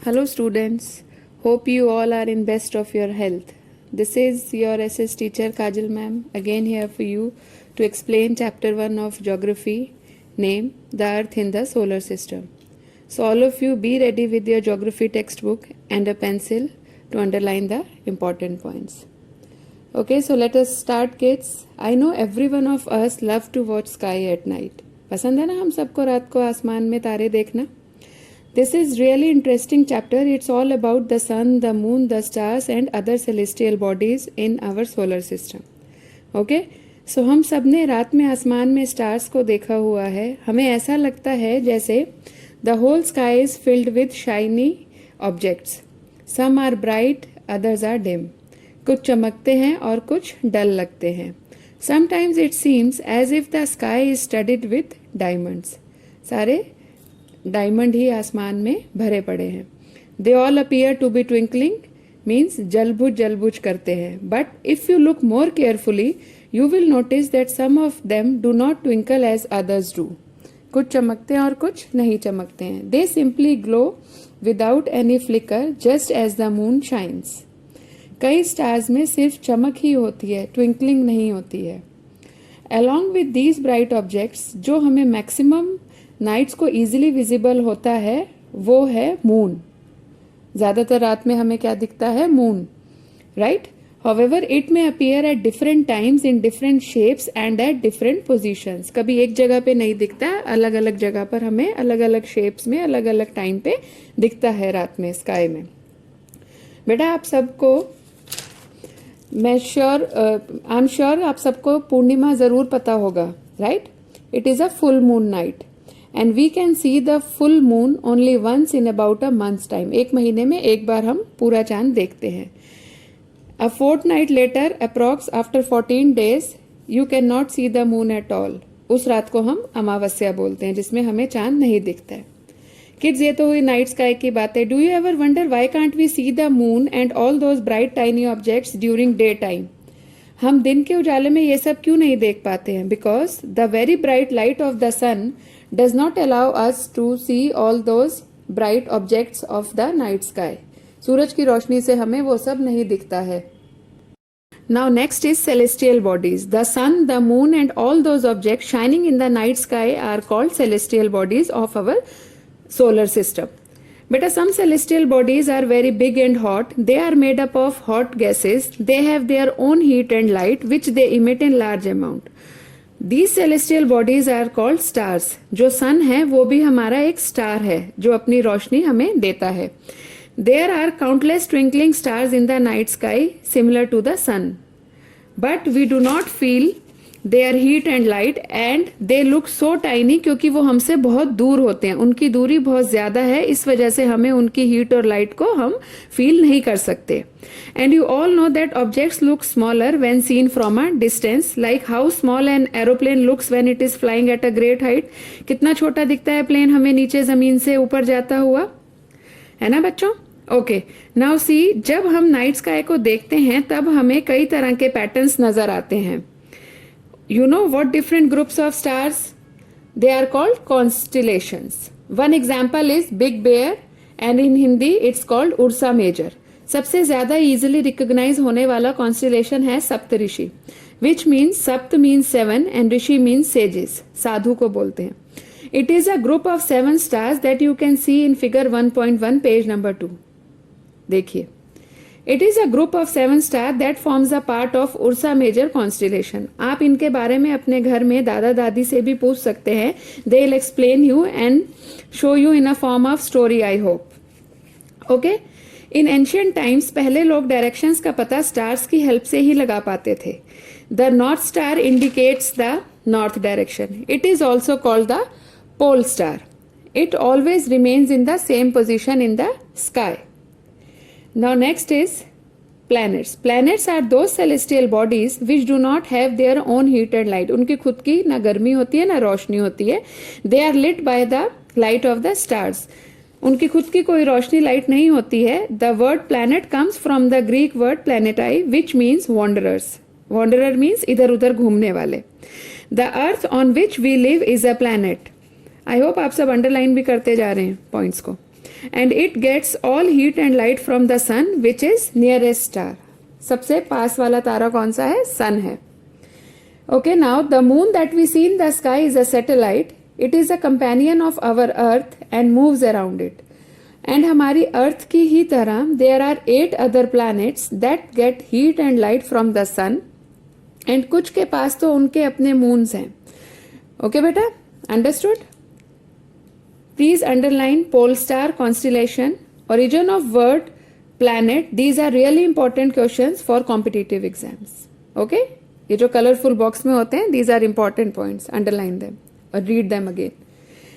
Hello students, hope you all are in best of your health. This is your SS teacher Kajal ma'am again here for you to explain chapter 1 of geography, name the earth in the solar system. So all of you be ready with your geography textbook and a pencil to underline the important points. Okay, so let us start kids. I know every one of us love to watch sky at night. पसंद है ना हम सबको रात को आसमान में तारे देखना? This is really interesting chapter. It's all about the sun, the moon, the stars and other celestial bodies in our solar system. Okay? So हम सब ने रात में आसमान में स्टार्स को देखा हुआ है. हमें ऐसा लगता है जैसे the whole sky is filled with shiny objects. Some are bright, others are dim. कुछ चमकते हैं और कुछ डल लगते हैं. Sometimes it seems as if the sky is studded with diamonds. सारे डायमंड ही आसमान में भरे पड़े हैं. They all appear to be twinkling means जलबुझ करते हैं. But if you look more carefully you will notice that some of them do not twinkle as others do. कुछ चमकते हैं और कुछ नहीं चमकते हैं. They simply glow without any flicker just as the moon shines. कई स्टार्स में सिर्फ चमक ही होती है, ट्विंकलिंग नहीं होती है. Along with these bright objects जो हमें मैक्सिमम नाइट्स को इजीली विजिबल होता है वो है मून. ज्यादातर रात में हमें क्या दिखता है? Moon, right? However, it may appear at different times in different shapes and at different positions. कभी एक जगह पे नहीं दिखता है, अलग अलग जगह पर हमें अलग अलग शेप्स में अलग अलग टाइम पे दिखता है रात में स्काई में. बेटा आप सबको आई एम श्योर आप सबको पूर्णिमा जरूर पता होगा, right? It is a full moon night and we can see the full moon only once in about a month's time. एक महीने में एक बार हम पूरा चांद देखते हैं. A fortnight later, approx after 14 days, you cannot see the moon at all. उस रात को हम अमावस्या बोलते हैं जिसमें हमें चांद नहीं दिखता है. किड्स ये तो हुई नाइट स्काई की बात है. Do you ever wonder why can't we see the moon and all those bright tiny objects during day time? हम दिन के उजाले में ये सब क्यों नहीं देख पाते हैं? Because the very bright light of the sun does not allow us to see all those bright objects of the night sky. सूरज की रोशनी से हमें वो सब नहीं दिखता है. Now next is celestial bodies. The sun, the moon and all those objects shining in the night sky are called celestial bodies of our solar system. But some celestial bodies are very big and hot. They are made up of hot gases. They have their own heat and light which they emit in large amount. These celestial bodies are called stars. जो सन है वो भी हमारा एक star है जो अपनी रोशनी हमें देता है. There are countless twinkling stars in the night sky similar to the sun. But we do not feel their heat and light and they look so tiny क्योंकि वो हमसे बहुत दूर होते हैं. उनकी दूरी बहुत ज़्यादा है, इस वजह से हमें उनकी हीट और लाइट को हम फील नहीं कर सकते. And you all know that objects look smaller when seen from a distance, like how small an aeroplane looks when it is flying at a great height. कितना छोटा दिखता है प्लेन हमें नीचे ज़मीन से ऊपर जाता हुआ, है ना बच्चों? ओके, नाउ सी, जब हम नाइट स्काई को देखते हैं तब हमें कई तरह के पैटर्न्स नजर आते हैं. You know what different groups of stars? They are called constellations. One example is Big Bear and in Hindi it's called Ursa Major. सबसे ज़्यादा easily recognize होने वाला constellation है सप्तऋषि, which means सप्त means 7 and Rishi means sages. साधु को बोलते हैं. It is a group of 7 stars that you can see in figure 1.1 page number 2. देखिए. It is a group of 7 stars that forms a part of Ursa Major constellation. आप इनके बारे में अपने घर में दादा दादी से भी पूछ सकते हैं. They will explain you and show you in a form of story, I hope. Okay? In ancient times पहले लोग डायरेक्शंस का पता स्टार्स की हेल्प से ही लगा पाते थे. The North Star indicates the north direction. It is also called the pole star. It always remains in the same position in the sky. Now next is planets. Planets are those celestial bodies which do not have their own heat and light. उनकी खुद की ना गर्मी होती है ना रोशनी होती है. They are lit by the light of the stars. उनकी खुद की कोई रोशनी लाइट नहीं होती है. The word planet comes from the Greek word planetai which means wanderers. Wanderer means इधर उधर घूमने वाले. The earth on which we live is a planet. I hope आप सब अंडरलाइन भी करते जा रहे हैं पॉइंट्स को. and it gets all heat and light from the sun, which is nearest star. सबसे पास वाला तारा कौन सा है? सन है. Okay, now the moon that we see in the sky is a satellite. It is a companion of our earth and moves around it. And हमारी अर्थ की ही तरह there are 8 other planets that get heat and light from the sun. And कुछ के पास तो उनके अपने moons हैं. Okay बेटा, understood? Please underline pole star, constellation, origin of word planet. These are really important questions for competitive exams. Okay? ये जो colorful box में होते हैं, these are important points. Underline them or read them again.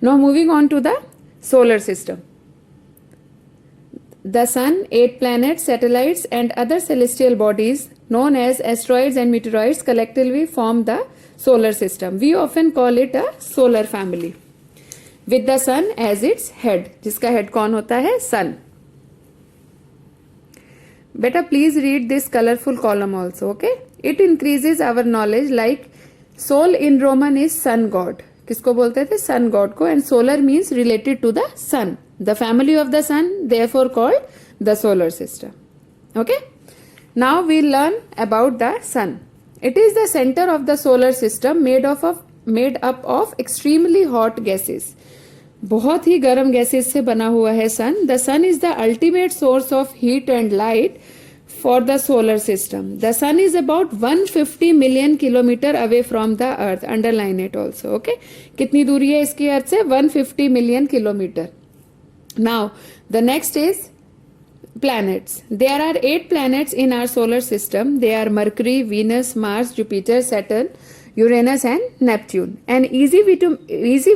Now moving on to the solar system. The sun, 8 planets, satellites and other celestial bodies known as asteroids and meteoroids collectively form the solar system. We often call it a solar family. With the sun as its head, जिसका head कौन होता है? Sun. Beta, please read this colorful column also, okay? It increases our knowledge. Like Sol in Roman is sun god. किसको बोलते थे? Sun god को. And solar means related to the sun. The family of the sun, therefore called the solar system. Okay? Now we learn about the sun. It is the center of the solar system made up of extremely hot gases. बहुत ही गर्म gases से बना हुआ है sun. The sun is the ultimate source of heat and light for the solar system. The sun is about 150 million kilometre away from the earth. Underline it also. Okay, कितनी दूरी है इसकी अर्थ से? 150 million kilometre. Now the next is planets. There are 8 planets in our solar system. They are Mercury, Venus, Mars, Jupiter, Saturn, Uranus and Neptune. An easy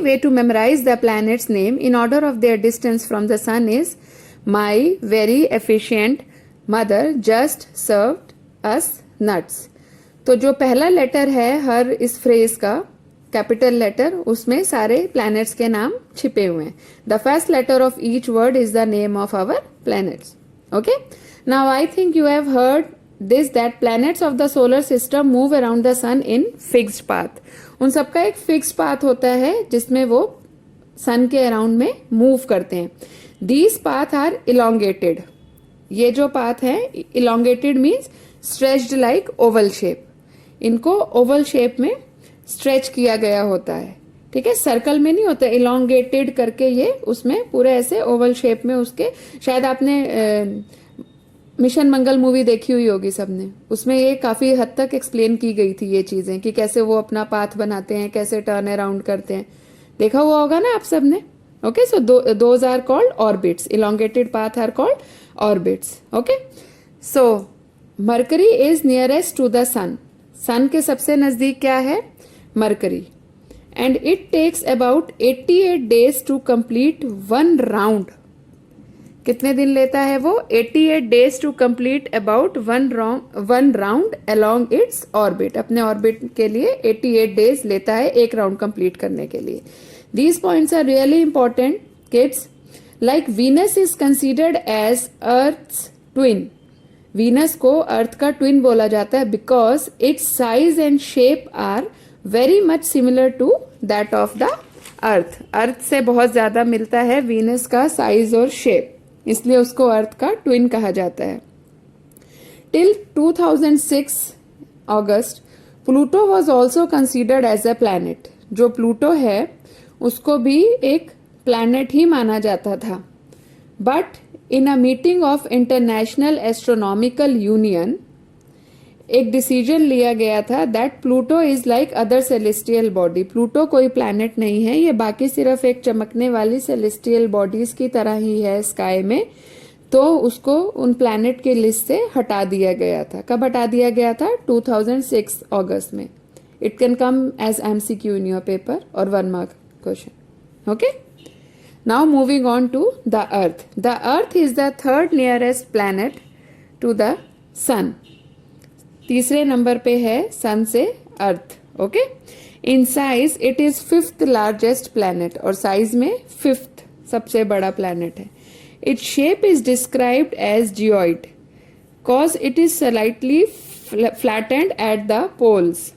way to memorize the planets' name in order of their distance from the sun is my very efficient mother just served us nuts. तो जो पहला letter है हर इस phrase का, capital letter, उसमें सारे planets के नाम छिपे हुए हैं. The first letter of each word is the name of our planets. Okay, now I think you have heard this, that planets of the solar system move around the sun in fixed path. उन सबका एक fixed path होता है जिसमें वो sun के around में move करते हैं. These paths are elongated. ये जो path है elongated means stretched like oval shape. इनको oval shape में stretch किया गया होता है. ठीक है, सर्कल में नहीं होता, इलोंगेटेड करके ये उसमें पूरे ऐसे ओवल शेप में उसके. शायद आपने मिशन मंगल मूवी देखी हुई होगी सबने. उसमें ये काफी हद तक एक्सप्लेन की गई थी ये चीजें कि कैसे वो अपना पाथ बनाते हैं, कैसे टर्न अराउंड करते हैं. देखा हुआ होगा ना आप सबने. Okay, so those are called orbits. Elongated path are called orbits. Okay, so Mercury is nearest to the sun. Sun के सबसे नजदीक क्या है? Mercury. And it takes about 88 days to complete one round. कितने दिन लेता है वो? 88 days to complete about one round along its orbit. अपने orbit के लिए 88 days लेता है एक राउंड कंप्लीट करने के लिए. These points are really important, kids. Like Venus is considered as Earth's twin. Venus को अर्थ का ट्विन बोला जाता है because its size and shape are very much similar to that of the अर्थ. अर्थ से बहुत ज्यादा मिलता है वीनस का साइज और शेप, इसलिए उसको अर्थ का ट्विन कहा जाता है. Till 2006 August Pluto was also considered as a planet. जो प्लूटो है उसको भी एक प्लैनेट ही माना जाता था. But in a meeting of International Astronomical Union एक डिसीजन लिया गया था that Pluto is like other celestial body. Pluto कोई प्लैनेट नहीं है, ये बाकी सिर्फ एक चमकने वाली सेलेस्टियल बॉडीज की तरह ही है स्काई में. तो उसको उन प्लैनेट की लिस्ट से हटा दिया गया था. कब हटा दिया गया था? 2006 अगस्त में. It can come as MCQ in your paper और 1 mark question. Okay, now moving on to the earth. The earth is the third nearest planet to the sun. तीसरे नंबर पे है सन से earth. Okay, in size it is 5th largest planet, और size में 5th सबसे बड़ा planet है. Its shape is described as geoid cause it is slightly flattened at the poles.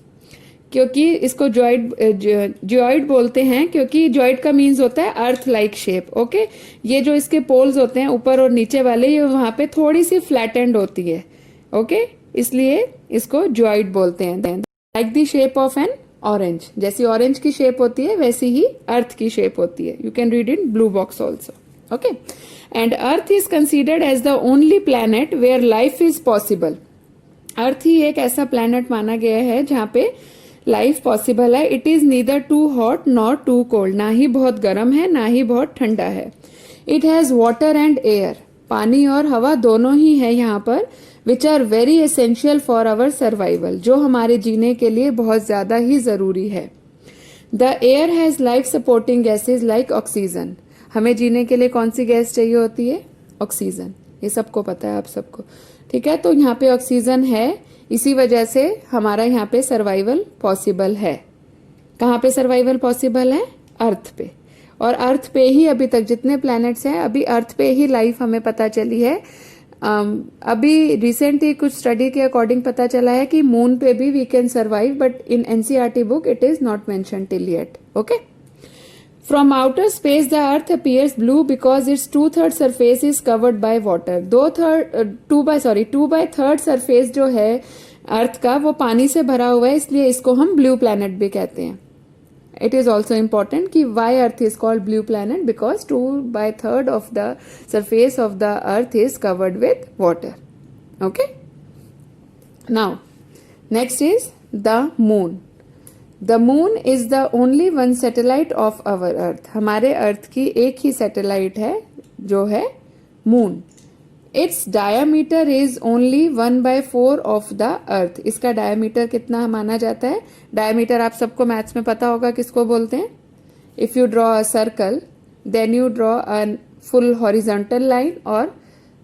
क्योंकि इसको जियोइड बोलते हैं, क्योंकि जियोइड का मीन्स होता है अर्थ लाइक शेप। ओके, ये जो इसके पोल्स होते हैं ऊपर और नीचे वाले, ये वहां पे थोड़ी सी फ्लैटेंड होती है। ओके, इसलिए इसको जियोइड बोलते हैं। Like the shape of an orange, जैसी ऑरेंज की शेप होती है वैसी ही अर्थ की शेप होती है। You can read in blue box also. Okay, and earth is considered as the only planet where life is possible. Earth ही एक ऐसा प्लैनेट माना गया है जहां पे लाइफ पॉसिबल है। It is neither too hot nor too cold, ना ही बहुत गर्म है ना ही बहुत ठंडा है। It has water and air, पानी और हवा दोनों ही है यहाँ पर, which are very essential for our survival, जो हमारे जीने के लिए बहुत ज्यादा ही जरूरी है। The air has life supporting gases like oxygen. हमें जीने के लिए कौन सी गैस चाहिए होती है? ऑक्सीजन। ये सबको पता है आप सबको, ठीक है। तो यहाँ पे ऑक्सीजन है, इसी वजह से हमारा यहाँ पे सर्वाइवल पॉसिबल है। कहाँ पे सर्वाइवल पॉसिबल है? अर्थ पे। और अर्थ पे ही अभी तक जितने प्लैनेट्स हैं, अभी अर्थ पे ही लाइफ हमें पता चली है। अभी रिसेंटली कुछ स्टडी के अकॉर्डिंग पता चला है कि मून पे भी we can survive, but in NCERT book it is not mention till yet. Okay, From outer space, the Earth appears blue because its 2/3 surface is covered by water. 2/3 surface जो है अर्थ का वो पानी से भरा हुआ है, इसलिए इसको हम ब्लू प्लैनेट भी कहते हैं। It is also important कि why Earth is called blue planet, because 2/3 of the surface of the Earth is covered with water. Okay. Now, next is the moon. The moon is the only one satellite of our earth. हमारे अर्थ की एक ही satellite है जो है moon. Its diameter is only 1/4 of the earth. इसका diameter कितना माना जाता है? डायमीटर आप सबको मैथ्स में पता होगा किसको बोलते हैं? If you draw a circle, then you draw a full horizontal line or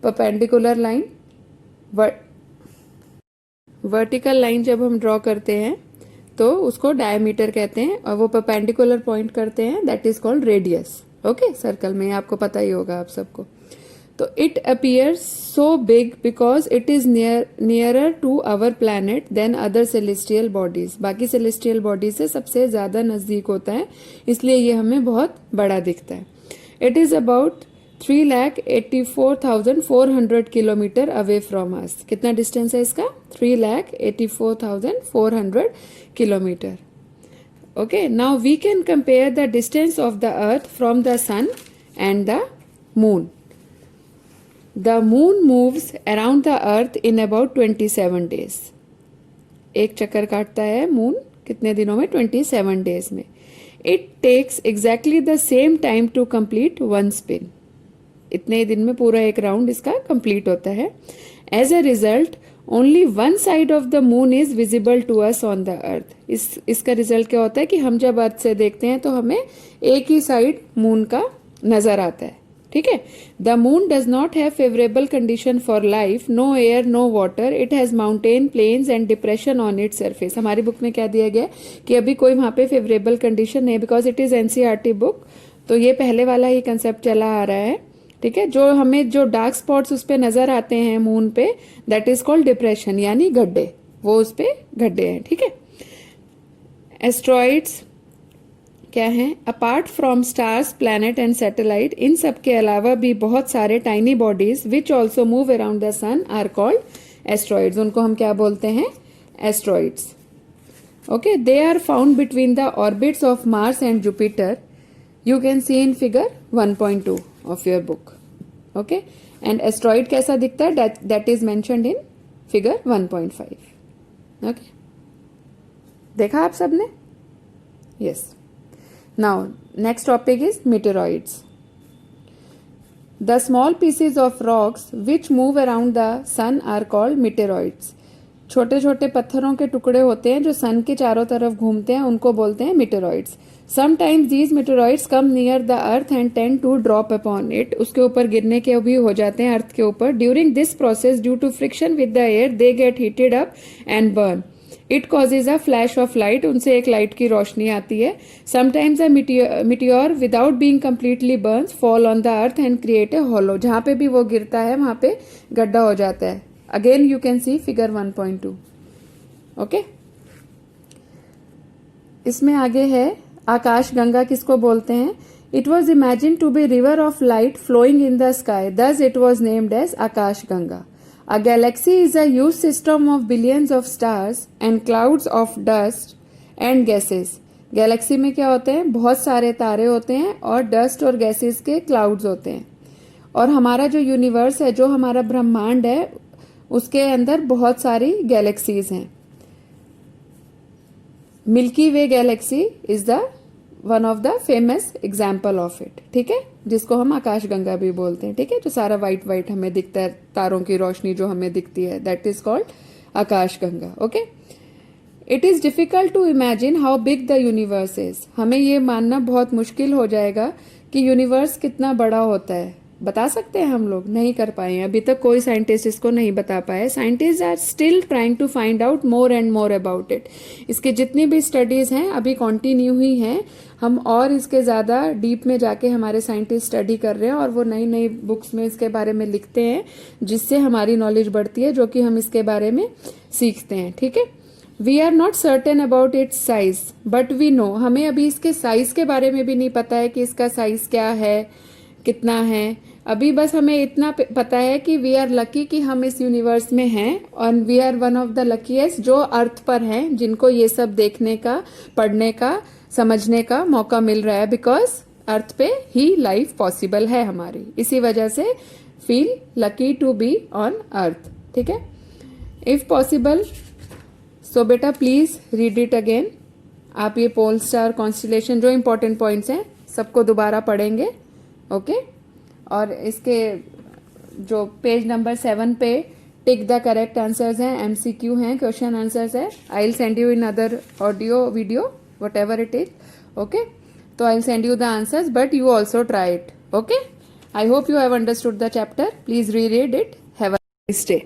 perpendicular line. Vertical line जब हम ड्रॉ करते हैं तो उसको डायमीटर कहते हैं, और वो परपेंडिकुलर पॉइंट करते हैं, that is called radius. Okay, circle में आपको पता ही होगा आप सबको। तो it appears so big because it is nearer to our planet than other celestial bodies. बाकी सेलेस्टियल बॉडीज से सबसे ज्यादा नजदीक होता है, इसलिए ये हमें बहुत बड़ा दिखता है। It is about 3,84,400 kilometre away from us. कितना डिस्टेंस है इसका? 3,84,400 kilometre. Okay, now we can compare the distance of the earth from the sun and the moon. The moon moves around the earth in about 27 days. एक चक्कर काटता है moon कितने दिनों में? 27 डेज में। It takes exactly the same time to complete one spin. इतने ही दिन में पूरा एक राउंड इसका कंप्लीट होता है। As a result only one side of the moon is visible to us on the earth. इसका रिजल्ट क्या होता है कि हम जब अर्थ से देखते हैं तो हमें एक ही साइड मून का नजर आता है। ठीक है। The moon does not have favourable condition for life, no air no water, it has mountain plains and depression on its surface. हमारी बुक में क्या दिया गया कि अभी कोई वहां पे फेवरेबल कंडीशन नहीं, because it is NCERT book. तो ये पहले वाला ही कंसेप्ट चला आ रहा है। ठीक है, जो हमें जो डार्क स्पॉट्स उस पे नजर आते हैं मून पे, दैट इज कॉल्ड डिप्रेशन, यानी गड्ढे, वो उस पे गड्ढे हैं। ठीक है। एस्ट्रॉइड्स क्या है? Apart from stars, planet and satellite, इन सब के अलावा भी बहुत सारे tiny bodies which also move around the sun are called asteroids. उनको हम क्या बोलते हैं? Asteroids. Okay, they are found between the orbits of Mars and Jupiter. You can see in figure 1.2 of your book. Okay, and asteroid कैसा दिखता है? that is mentioned in figure 1.5. Okay, देखा आप सबने? Yes. Now next topic is meteoroids. The small pieces of rocks which move around the sun are called meteoroids. छोटे छोटे पत्थरों के टुकड़े होते हैं जो सन के चारों तरफ घूमते हैं, उनको बोलते हैं meteoroids. Sometimes these meteoroids come near the earth and tend to drop upon it. उसके ऊपर गिरने के भी हो जाते हैं अर्थ के ऊपर. During this process, due to friction with the air, they get heated up and burn. It causes a flash of light. उनसे एक लाइट की रोशनी आती है. Sometimes a meteor without being completely burns fall on the earth and create a hollow. जहाँ पे भी वो गिरता है वहाँ पे गड्ढा हो जाता है. Again you can see figure 1.2. Okay. इसमें आगे है आकाश गंगा किसको बोलते हैं. It was imagine to be river of light flowing in the sky, thus it was named as Akash Ganga. A galaxy is a huge system of billions of stars and clouds of dust and gases. Galaxy में क्या होते हैं, बहुत सारे तारे होते हैं और डस्ट और गैसेस के क्लाउड्स होते हैं. और हमारा जो यूनिवर्स है, जो हमारा ब्रह्मांड है, उसके अंदर बहुत सारी गैलेक्सीज हैं. Milky way Galaxy is the one of the famous example of it. ठीक है, जिसको हम आकाश गंगा भी बोलते हैं. ठीक है, जो सारा व्हाइट व्हाइट हमें दिखता है, तारों की रोशनी जो हमें दिखती है, that is called Akash Ganga. Okay, it is difficult to imagine how big the universe is. हमें ये मानना बहुत मुश्किल हो जाएगा कि यूनिवर्स कितना बड़ा होता है. बता सकते हैं हम लोग, नहीं कर पाए हैं अभी तक, कोई साइंटिस्ट इसको नहीं बता पाए. Scientist are still trying to find out more and more about it. इसकी जितनी भी स्टडीज हैं अभी कंटिन्यू ही हैं. हम और इसके ज़्यादा डीप में जाके हमारे साइंटिस्ट स्टडी कर रहे हैं और वो नई नई बुक्स में इसके बारे में लिखते हैं, जिससे हमारी नॉलेज बढ़ती है, जो कि हम इसके बारे में सीखते हैं. ठीक है, we are not certain about its size but we know. हमें अभी इसके साइज के बारे में भी नहीं पता है कि इसका साइज क्या है, कितना है. अभी बस हमें इतना पता है कि वी आर लकी कि हम इस यूनिवर्स में हैं, और we are one of the luckiest जो अर्थ पर हैं, जिनको ये सब देखने का, पढ़ने का, समझने का मौका मिल रहा है. बिकॉज अर्थ पे ही लाइफ पॉसिबल है हमारी. इसी वजह से feel lucky to be on earth. ठीक है, इफ पॉसिबल सो बेटा प्लीज रीड इट अगेन. आप ये पोल स्टार कॉन्स्टिलेशन जो इंपॉर्टेंट पॉइंट्स हैं सबको दोबारा पढ़ेंगे. ओके, और इसके जो पेज नंबर 7 पे टिक द करेक्ट आंसर्स हैं, एमसीक्यू हैं, क्वेश्चन आंसर्स है. I will send you in other audio video whatever it is. Okay, तो I will send you the answers but you also try it. Okay, I hope you have understood the chapter. Please read it. Have a nice day.